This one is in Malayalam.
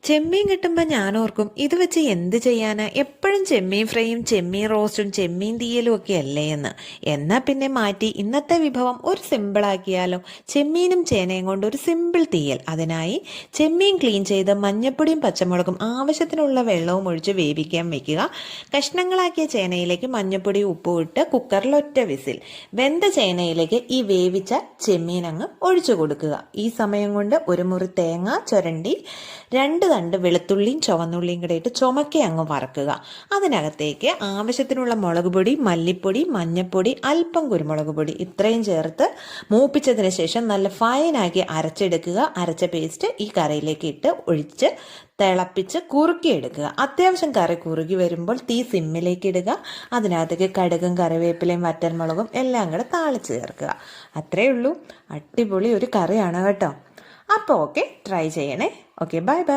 ചെമ്മീൻ കിട്ടുമ്പോൾ ഞാൻ ഓർക്കും ഇത് വെച്ച് എന്ത് ചെയ്യാനാ, എപ്പോഴും ചെമ്മീൻ ഫ്രൈയും ചെമ്മീൻ റോസ്റ്റും ചെമ്മീൻ തീയലും ഒക്കെ അല്ലേ എന്ന്. എന്നാൽ പിന്നെ മാറ്റി ഇന്നത്തെ വിഭവം ഒരു സിമ്പിളാക്കിയാലോ. ചെമ്മീനും ചേനയും കൊണ്ട് ഒരു സിമ്പിൾ തീയൽ. അതിനായി ചെമ്മീൻ ക്ലീൻ ചെയ്ത് മഞ്ഞപ്പൊടിയും പച്ചമുളകും ആവശ്യത്തിനുള്ള വെള്ളവും ഒഴിച്ച് വേവിക്കാൻ വെക്കുക. കഷ്ണങ്ങളാക്കിയ ചേനയിലേക്ക് മഞ്ഞപ്പൊടി ഉപ്പും ഇട്ട് കുക്കറിൽ ഒറ്റ വിസിൽ. വെന്ത ചേനയിലേക്ക് ഈ വേവിച്ച ചെമ്മീൻ അങ്ങ് ഒഴിച്ചു കൊടുക്കുക. ഈ സമയം കൊണ്ട് ഒരു മുറി തേങ്ങ ചുരണ്ടി 2 തണ്ട് വെളുത്തുള്ളിയും ചുവന്നുള്ളിയും കൂടെ ഇട്ട് ചുമക്കെ അങ്ങ് വറക്കുക. അതിനകത്തേക്ക് ആവശ്യത്തിനുള്ള മുളക് പൊടി, മല്ലിപ്പൊടി, മഞ്ഞൾപ്പൊടി, അല്പം കുരുമുളക് പൊടി ഇത്രയും ചേർത്ത് മൂപ്പിച്ചതിന് ശേഷം നല്ല ഫൈനാക്കി അരച്ചെടുക്കുക. അരച്ച പേസ്റ്റ് ഈ കറിയിലേക്ക് ഇട്ട് ഒഴിച്ച് തിളപ്പിച്ച് കുറുക്കിയെടുക്കുക. അത്യാവശ്യം കറി കുറുകി വരുമ്പോൾ തീ സിമ്മിലേക്ക് ഇടുക. അതിനകത്തേക്ക് കടുകും കറിവേപ്പിലയും വറ്റൽമുളകും എല്ലാം കൂടെ താളിച്ച് ചേർക്കുക. അത്രയേ ഉള്ളൂ. അടിപൊളി ഒരു കറിയാണ് കേട്ടോ. അപ്പോൾ ഓക്കെ, ട്രൈ ചെയ്യണേ. Okay, bye bye.